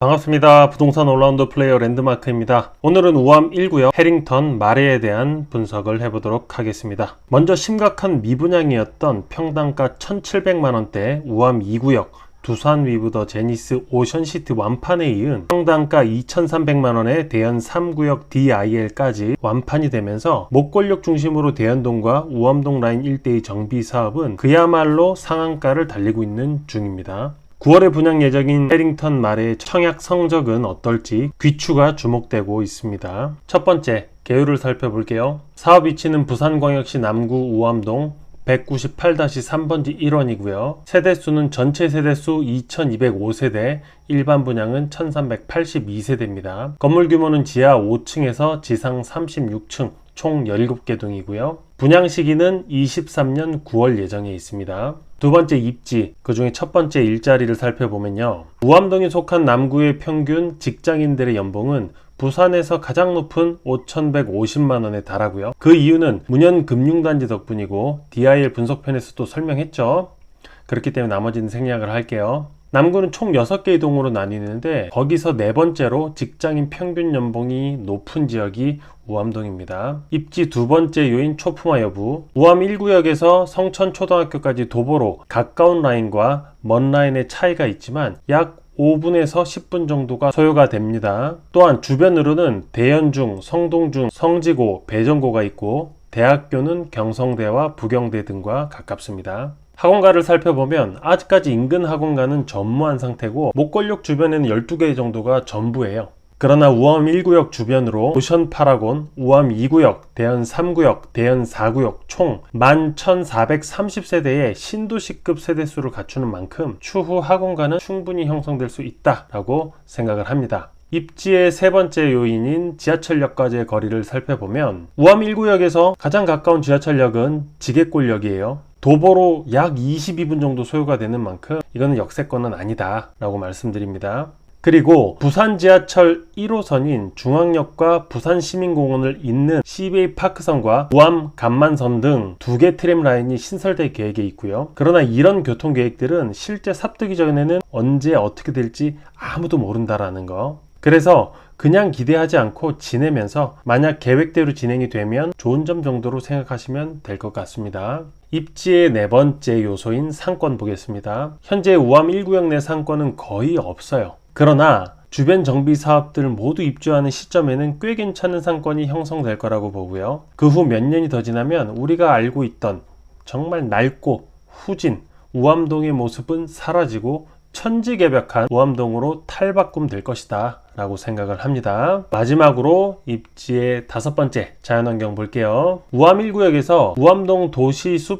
반갑습니다. 부동산 올라운더 플레이어 랜드마크입니다. 오늘은 우암 1구역 해링턴 마레에 대한 분석을 해보도록 하겠습니다. 먼저 심각한 미분양이었던 평당가 1,700만원대 우암 2구역 두산 위브 더 제니스 오션시티 완판에 이은 평당가 2,300만원의 대연 3구역 DIL까지 완판이 되면서 목권역 중심으로 대연동과 우암동 라인 일대의 정비 사업은 그야말로 상한가를 달리고 있는 중입니다. 9월에 분양 예정인 해링턴 마레의 청약 성적은 어떨지 귀추가 주목되고 있습니다. 첫 번째, 개요를 살펴볼게요. 사업 위치는 부산광역시 남구 우암동 198-3번지 1원이고요. 세대수는 전체 세대수 2205세대, 일반 분양은 1382세대입니다. 건물 규모는 지하 5층에서 지상 36층, 총 17개 동이고요. 분양 시기는 23년 9월 예정에 있습니다. 두 번째 입지, 그 중에 첫 번째 일자리를 살펴보면요. 우암동에 속한 남구의 평균 직장인들의 연봉은 부산에서 가장 높은 5,150만원에 달하고요. 그 이유는 문현금융단지 덕분이고 DIL 분석편에서도 설명했죠. 그렇기 때문에 나머지는 생략을 할게요. 남구는 총 6개의 동으로 나뉘는데 거기서 네 번째로 직장인 평균 연봉이 높은 지역이 우암동입니다. 입지 두 번째 요인 초품화 여부. 우암 1구역에서 성천초등학교까지 도보로 가까운 라인과 먼 라인의 차이가 있지만 약 5분에서 10분 정도가 소요가 됩니다. 또한 주변으로는 대연중, 성동중, 성지고, 배정고가 있고 대학교는 경성대와 부경대 등과 가깝습니다. 학원가를 살펴보면 아직까지 인근 학원가는 전무한 상태고 목권역 주변에는 12개 정도가 전부예요. 그러나 우암 1구역 주변으로 오션 파라곤, 우암 2구역, 대연 3구역, 대연 4구역 총 11,430세대의 신도시급 세대수를 갖추는 만큼 추후 학원가는 충분히 형성될 수 있다라고 생각을 합니다. 입지의 세 번째 요인인 지하철역과의 거리를 살펴보면 우암 1구역에서 가장 가까운 지하철역은 지게골역이에요. 도보로 약 22분 정도 소요가 되는 만큼 이거는 역세권은 아니다 라고 말씀드립니다. 그리고 부산 지하철 1호선인 중앙역과 부산시민공원을 잇는 CBA 파크선과 우암 간만선 등 2개 트램 라인이 신설될 계획에 있고요. 그러나 이런 교통 계획들은 실제 삽두기 전에는 언제 어떻게 될지 아무도 모른다라는 거. 그래서 그냥 기대하지 않고 지내면서 만약 계획대로 진행이 되면 좋은 점 정도로 생각하시면 될 것 같습니다. 입지의 네 번째 요소인 상권 보겠습니다. 현재 우암 1구역 내 상권은 거의 없어요. 그러나 주변 정비 사업들 모두 입주하는 시점에는 꽤 괜찮은 상권이 형성될 거라고 보고요. 그 후 몇 년이 더 지나면 우리가 알고 있던 정말 낡고 후진 우암동의 모습은 사라지고 천지개벽한 우암동으로 탈바꿈될 것이다 라고 생각을 합니다. 마지막으로 입지의 다섯 번째 자연환경 볼게요. 우암 1구역에서 우암동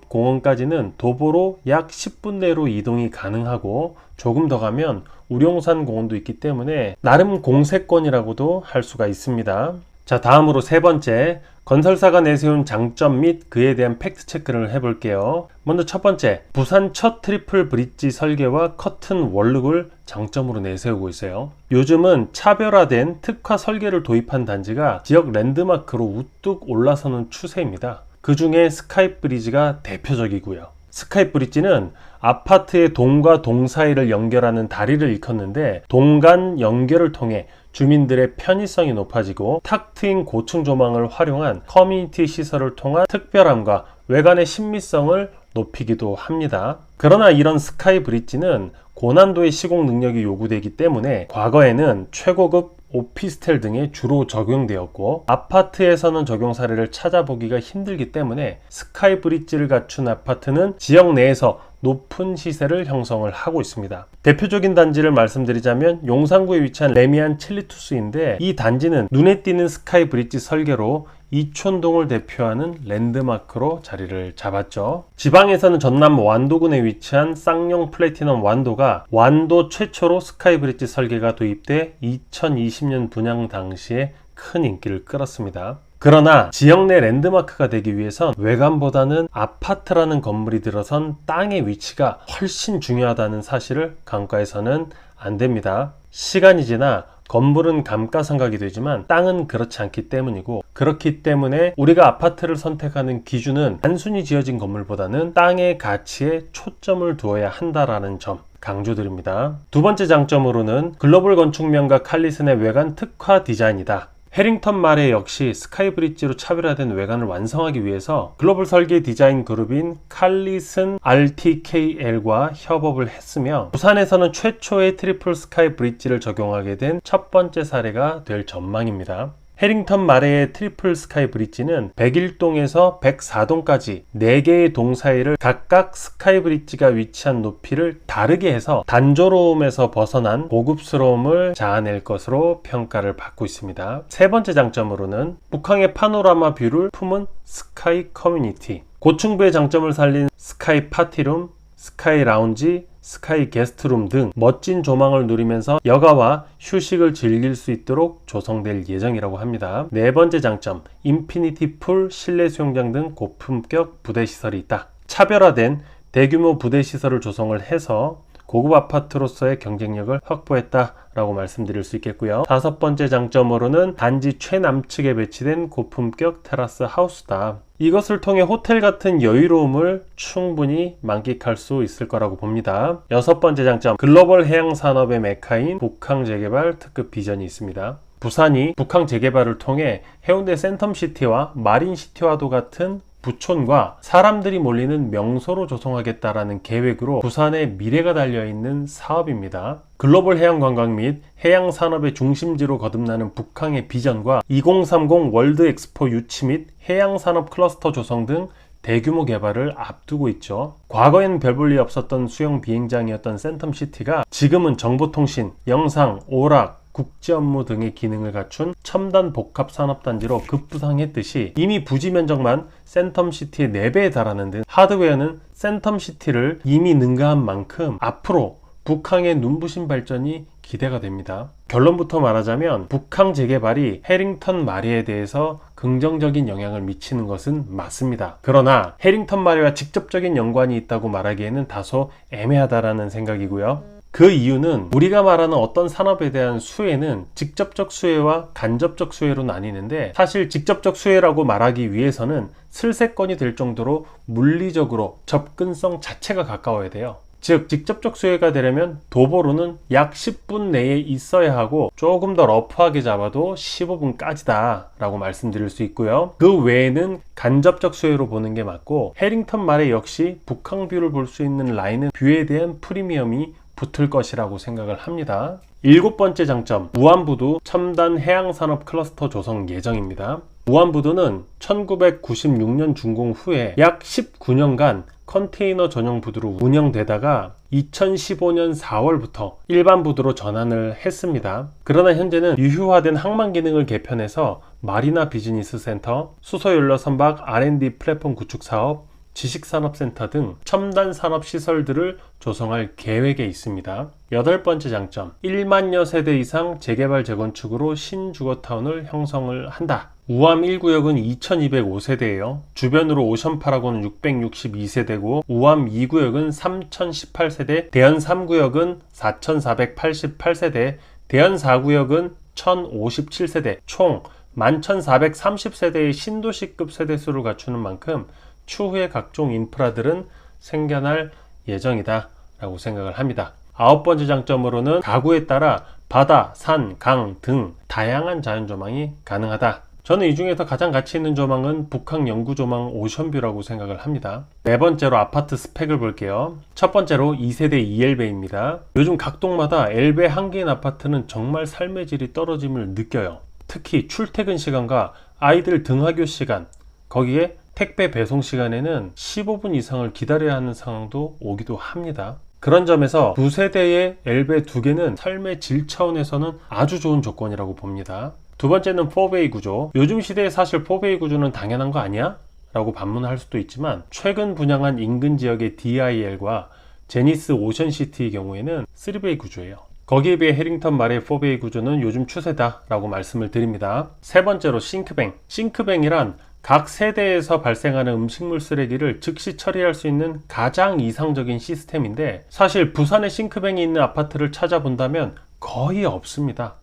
도시숲공원까지는 도보로 약 10분 내로 이동이 가능하고 조금 더 가면 우룡산 공원도 있기 때문에 나름 공세권이라고도 할 수가 있습니다. 자, 다음으로 세 번째, 건설사가 내세운 장점 및 그에 대한 팩트체크를 해볼게요. 먼저 첫 번째, 부산 첫 트리플 브릿지 설계와 커튼 원룩을 장점으로 내세우고 있어요. 요즘은 차별화된 특화 설계를 도입한 단지가 지역 랜드마크로 우뚝 올라서는 추세입니다. 그 중에 스카이 브리지가 대표적이고요. 스카이 브릿지는 아파트의 동과 동 사이를 연결하는 다리를 일컫는데 동 간 연결을 통해 주민들의 편의성이 높아지고 탁 트인 고층 조망을 활용한 커뮤니티 시설을 통한 특별함과 외관의 신미성을 높이기도 합니다. 그러나 이런 스카이 브릿지는 고난도의 시공 능력이 요구되기 때문에 과거에는 최고급 오피스텔 등에 주로 적용되었고 아파트에서는 적용 사례를 찾아보기가 힘들기 때문에 스카이 브릿지를 갖춘 아파트는 지역 내에서 높은 시세를 형성을 하고 있습니다. 대표적인 단지를 말씀드리자면 용산구에 위치한 레미안 칠리투스인데 이 단지는 눈에 띄는 스카이 브릿지 설계로 이촌동을 대표하는 랜드마크로 자리를 잡았죠. 지방에서는 전남 완도군에 위치한 쌍용 플래티넘 완도가 완도 최초로 스카이 브릿지 설계가 도입돼 2020년 분양 당시에 큰 인기를 끌었습니다. 그러나 지역 내 랜드마크가 되기 위해선 외관보다는 아파트라는 건물이 들어선 땅의 위치가 훨씬 중요하다는 사실을 간과해서는 안 됩니다. 시간이 지나 건물은 감가상각이 되지만 땅은 그렇지 않기 때문이고, 그렇기 때문에 우리가 아파트를 선택하는 기준은 단순히 지어진 건물보다는 땅의 가치에 초점을 두어야 한다라는 점, 강조드립니다. 두 번째 장점으로는 글로벌 건축명가 칼리슨의 외관 특화 디자인이다. 해링턴 마레 역시 스카이브리지로 차별화된 외관을 완성하기 위해서 글로벌 설계 디자인 그룹인 칼리슨 RTKL과 협업을 했으며 부산에서는 최초의 트리플 스카이 브릿지를 적용하게 된 첫 번째 사례가 될 전망입니다. 해링턴 마레의 트리플 스카이 브릿지는 101동에서 104동까지 4개의 동 사이를 각각 스카이 브릿지가 위치한 높이를 다르게 해서 단조로움에서 벗어난 고급스러움을 자아낼 것으로 평가를 받고 있습니다. 세 번째 장점으로는 북항의 파노라마 뷰를 품은 스카이 커뮤니티, 고층부의 장점을 살린 스카이 파티룸, 스카이 라운지, 스카이 게스트룸 등 멋진 조망을 누리면서 여가와 휴식을 즐길 수 있도록 조성될 예정이라고 합니다. 네 번째 장점, 인피니티 풀, 실내 수영장 등 고품격 부대시설이 있다. 차별화된 대규모 부대시설을 조성을 해서 고급 아파트로서의 경쟁력을 확보했다라고 말씀드릴 수 있겠고요. 다섯 번째 장점으로는 단지 최남측에 배치된 고품격 테라스 하우스다. 이것을 통해 호텔 같은 여유로움을 충분히 만끽할 수 있을 거라고 봅니다. 여섯 번째 장점, 글로벌 해양 산업의 메카인 북항 재개발 특급 비전이 있습니다. 부산이 북항 재개발을 통해 해운대 센텀시티와 마린시티와도 같은 부촌과 사람들이 몰리는 명소로 조성하겠다라는 계획으로 부산의 미래가 달려있는 사업입니다. 글로벌 해양 관광 및 해양 산업의 중심지로 거듭나는 북항의 비전과 2030 월드 엑스포 유치 및 해양 산업 클러스터 조성 등 대규모 개발을 앞두고 있죠. 과거에는 별 볼 일 없었던 수영 비행장이었던 센텀시티가 지금은 정보통신, 영상, 오락, 국제 업무 등의 기능을 갖춘 첨단 복합 산업단지로 급부상했듯이 이미 부지 면적만 센텀시티의 4배에 달하는 등 하드웨어는 센텀시티를 이미 능가한 만큼 앞으로 북항의 눈부신 발전이 기대가 됩니다. 결론부터 말하자면 북항 재개발이 해링턴 마리에 대해서 긍정적인 영향을 미치는 것은 맞습니다. 그러나 해링턴 마리와 직접적인 연관이 있다고 말하기에는 다소 애매하다라는 생각이고요. 그 이유는 우리가 말하는 어떤 산업에 대한 수혜는 직접적 수혜와 간접적 수혜로 나뉘는데 사실 직접적 수혜라고 말하기 위해서는 슬세건이 될 정도로 물리적으로 접근성 자체가 가까워야 돼요. 즉 직접적 수혜가 되려면 도보로는 약 10분 내에 있어야 하고 조금 더 러프하게 잡아도 15분까지다 라고 말씀드릴 수 있고요. 그 외에는 간접적 수혜로 보는 게 맞고 해링턴 마레 역시 북항 뷰를 볼 수 있는 라인은 뷰에 대한 프리미엄이 붙을 것이라고 생각을 합니다. 일곱 번째 장점, 우암부두 첨단 해양산업 클러스터 조성 예정입니다. 우암부두는 1996년 준공 후에 약 19년간 컨테이너 전용 부두로 운영되다가 2015년 4월부터 일반 부두로 전환을 했습니다. 그러나 현재는 유휴화된 항만 기능을 개편해서 마리나 비즈니스 센터, 수소연료 선박 R&D 플랫폼 구축 사업, 지식산업센터 등 첨단 산업 시설들을 조성할 계획에 있습니다. 여덟 번째 장점, 1만여 세대 이상 재개발 재건축으로 신주거타운을 형성을 한다. 우암 1구역은 2205세대예요. 주변으로 오션파라고는 662세대고 우암 2구역은 3018세대, 대연 3구역은 4488세대, 대연 4구역은 1057세대, 총 11430세대의 신도시급 세대수를 갖추는 만큼 추후에 각종 인프라들은 생겨날 예정이다 라고 생각을 합니다. 아홉 번째 장점으로는 가구에 따라 바다, 산, 강 등 다양한 자연조망이 가능하다. 저는 이 중에서 가장 가치 있는 조망은 북항 영구조망 오션뷰라고 생각을 합니다. 네 번째로 아파트 스펙을 볼게요. 첫 번째로 2세대 2엘베입니다. 요즘 각 동마다 엘베 한 개인 아파트는 정말 삶의 질이 떨어짐을 느껴요. 특히 출퇴근 시간과 아이들 등하교 시간, 거기에 택배 배송 시간에는 15분 이상을 기다려야 하는 상황도 오기도 합니다. 그런 점에서 두 세대의 엘베 두 개는 삶의 질 차원에서는 아주 좋은 조건이라고 봅니다. 두 번째는 4베이 구조. 요즘 시대에 사실 4베이 구조는 당연한 거 아니야? 라고 반문할 수도 있지만 최근 분양한 인근 지역의 DIL과 제니스 오션시티의 경우에는 3베이 구조예요. 거기에 비해 해링턴 마레 4베이 구조는 요즘 추세다 라고 말씀을 드립니다. 세 번째로 싱크뱅. 싱크뱅이란 각 세대에서 발생하는 음식물 쓰레기를 즉시 처리할 수 있는 가장 이상적인 시스템인데 사실 부산에 싱크뱅이 있는 아파트를 찾아본다면 거의 없습니다.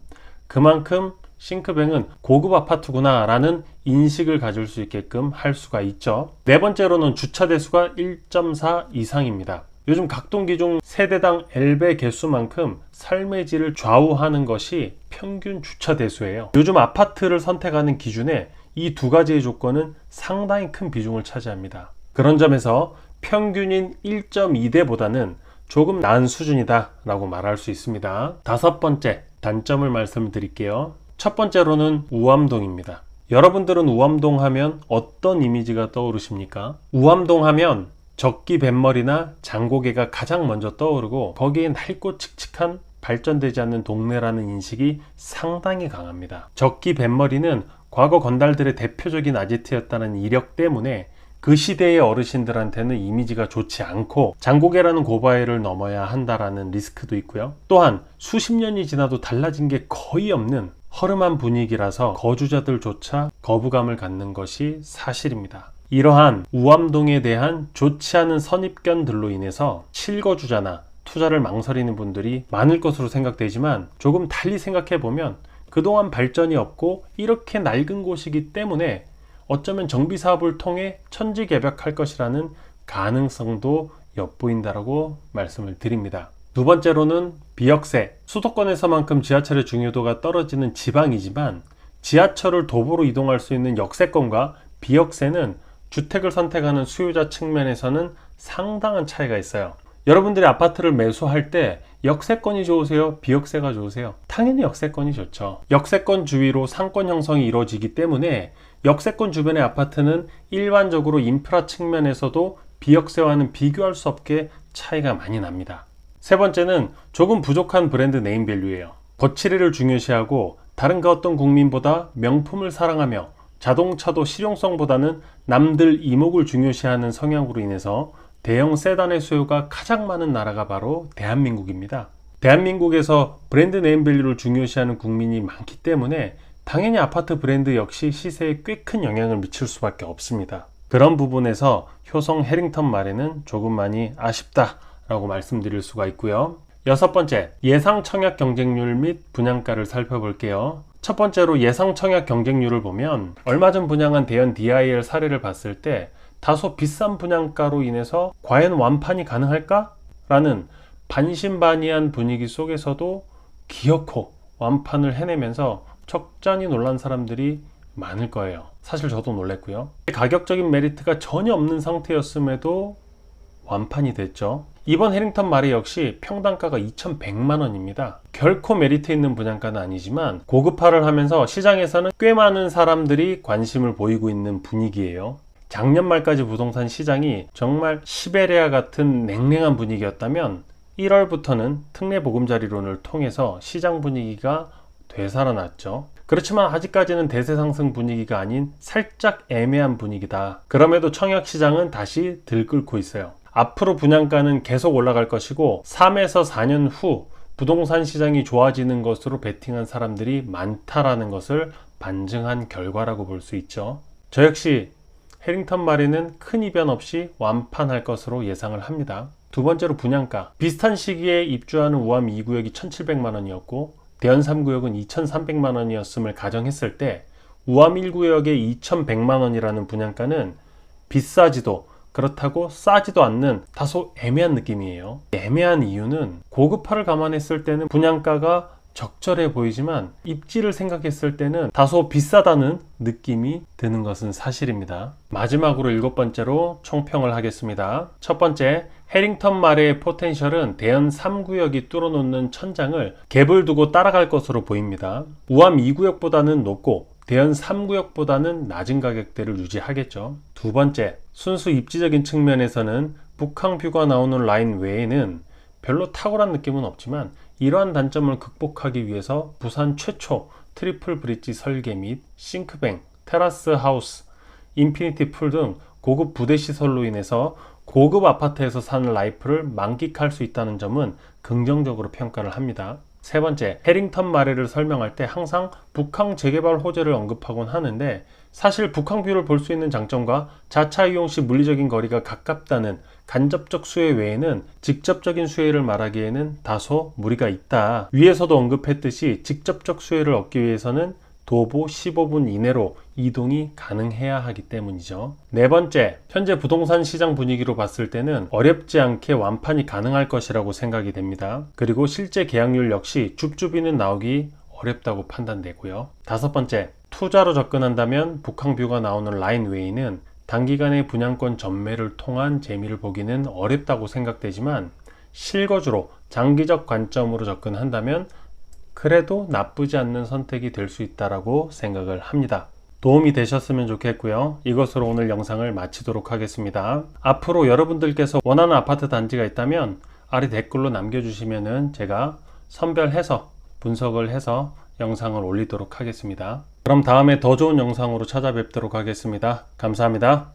그만큼 싱크뱅은 고급 아파트구나 라는 인식을 가질 수 있게끔 할 수가 있죠. 네 번째로는 주차 대수가 1.4 이상입니다. 요즘 각동기 중 세대당 L배 개수만큼 삶의 질을 좌우하는 것이 평균 주차 대수예요. 요즘 아파트를 선택하는 기준에 이 두 가지의 조건은 상당히 큰 비중을 차지합니다. 그런 점에서 평균인 1.2대보다는 조금 나은 수준이다 라고 말할 수 있습니다. 다섯 번째 단점을 말씀드릴게요. 첫 번째로는 우암동입니다. 여러분들은 우암동 하면 어떤 이미지가 떠오르십니까? 우암동 하면 적기 뱃머리나 장고개가 가장 먼저 떠오르고 거기에 낡고 칙칙한 발전되지 않는 동네라는 인식이 상당히 강합니다. 적기 뱃머리는 과거 건달들의 대표적인 아지트였다는 이력 때문에 그 시대의 어르신들한테는 이미지가 좋지 않고 장고개라는 고바위를 넘어야 한다라는 리스크도 있고요. 또한 수십 년이 지나도 달라진 게 거의 없는 허름한 분위기라서 거주자들조차 거부감을 갖는 것이 사실입니다. 이러한 우암동에 대한 좋지 않은 선입견들로 인해서 실거주자나 투자를 망설이는 분들이 많을 것으로 생각되지만 조금 달리 생각해보면 그동안 발전이 없고 이렇게 낡은 곳이기 때문에 어쩌면 정비사업을 통해 천지개벽할 것이라는 가능성도 엿보인다라고 말씀을 드립니다. 두 번째로는 비역세. 수도권에서만큼 지하철의 중요도가 떨어지는 지방이지만 지하철을 도보로 이동할 수 있는 역세권과 비역세는 주택을 선택하는 수요자 측면에서는 상당한 차이가 있어요. 여러분들이 아파트를 매수할 때 역세권이 좋으세요? 비역세가 좋으세요? 당연히 역세권이 좋죠. 역세권 주위로 상권 형성이 이루어지기 때문에 역세권 주변의 아파트는 일반적으로 인프라 측면에서도 비역세와는 비교할 수 없게 차이가 많이 납니다. 세 번째는 조금 부족한 브랜드 네임밸류예요. 거치리를 중요시하고 다른 그 어떤 국민보다 명품을 사랑하며 자동차도 실용성보다는 남들 이목을 중요시하는 성향으로 인해서 대형 세단의 수요가 가장 많은 나라가 바로 대한민국입니다. 대한민국에서 브랜드 네임밸류를 중요시하는 국민이 많기 때문에 당연히 아파트 브랜드 역시 시세에 꽤 큰 영향을 미칠 수밖에 없습니다. 그런 부분에서 효성 해링턴 마레는 조금 많이 아쉽다라고 말씀드릴 수가 있고요. 여섯 번째, 예상 청약 경쟁률 및 분양가를 살펴볼게요. 첫 번째로 예상 청약 경쟁률을 보면 얼마 전 분양한 대연 DIL 사례를 봤을 때 다소 비싼 분양가로 인해서 과연 완판이 가능할까? 라는 반신반의한 분위기 속에서도 기어코 완판을 해내면서 적잖이 놀란 사람들이 많을 거예요. 사실 저도 놀랬고요. 가격적인 메리트가 전혀 없는 상태였음에도 완판이 됐죠. 이번 해링턴 마레 역시 평당가가 2,100만 원입니다. 결코 메리트 있는 분양가는 아니지만 고급화를 하면서 시장에서는 꽤 많은 사람들이 관심을 보이고 있는 분위기예요. 작년 말까지 부동산 시장이 정말 시베리아 같은 냉랭한 분위기였다면 1월부터는 특례 보금자리론을 통해서 시장 분위기가 되살아났죠. 그렇지만 아직까지는 대세 상승 분위기가 아닌 살짝 애매한 분위기다. 그럼에도 청약 시장은 다시 들끓고 있어요. 앞으로 분양가는 계속 올라갈 것이고 3에서 4년 후 부동산 시장이 좋아지는 것으로 베팅한 사람들이 많다라는 것을 반증한 결과라고 볼 수 있죠. 저 역시 해링턴 마레는 큰 이변 없이 완판할 것으로 예상을 합니다. 두 번째로 분양가. 비슷한 시기에 입주하는 우암 2구역이 1,700만 원이었고 대연 3구역은 2,300만 원이었음을 가정했을 때 우암 1구역의 2,100만 원이라는 분양가는 비싸지도 그렇다고 싸지도 않는 다소 애매한 느낌이에요. 애매한 이유는 고급화를 감안했을 때는 분양가가 적절해 보이지만 입지를 생각했을 때는 다소 비싸다는 느낌이 드는 것은 사실입니다. 마지막으로 일곱 번째로 총평을 하겠습니다. 첫 번째, 해링턴 마레의 포텐셜은 대연 3구역이 뚫어놓는 천장을 갭을 두고 따라갈 것으로 보입니다. 우암 2구역보다는 높고 대연 3구역보다는 낮은 가격대를 유지하겠죠. 두 번째, 순수 입지적인 측면에서는 북항뷰가 나오는 라인 외에는 별로 탁월한 느낌은 없지만 이러한 단점을 극복하기 위해서 부산 최초 트리플 브릿지 설계 및 싱크뱅, 테라스 하우스, 인피니티 풀 등 고급 부대 시설로 인해서 고급 아파트에서 사는 라이프를 만끽할 수 있다는 점은 긍정적으로 평가를 합니다. 세 번째, 해링턴 마레를 설명할 때 항상 북항 재개발 호재를 언급하곤 하는데 사실 북항뷰를 볼 수 있는 장점과 자차 이용 시 물리적인 거리가 가깝다는 간접적 수혜 외에는 직접적인 수혜를 말하기에는 다소 무리가 있다. 위에서도 언급했듯이 직접적 수혜를 얻기 위해서는 도보 15분 이내로 이동이 가능해야 하기 때문이죠. 네 번째, 현재 부동산 시장 분위기로 봤을 때는 어렵지 않게 완판이 가능할 것이라고 생각이 됩니다. 그리고 실제 계약률 역시 줍줍이는 나오기 어렵다고 판단되고요. 다섯 번째, 투자로 접근한다면 북항뷰가 나오는 라인웨이는 단기간에 분양권 전매를 통한 재미를 보기는 어렵다고 생각되지만 실거주로 장기적 관점으로 접근한다면 그래도 나쁘지 않는 선택이 될 수 있다고 생각을 합니다. 도움이 되셨으면 좋겠고요. 이것으로 오늘 영상을 마치도록 하겠습니다. 앞으로 여러분들께서 원하는 아파트 단지가 있다면 아래 댓글로 남겨주시면 제가 선별해서 분석을 해서 영상을 올리도록 하겠습니다. 그럼 다음에 더 좋은 영상으로 찾아뵙도록 하겠습니다. 감사합니다.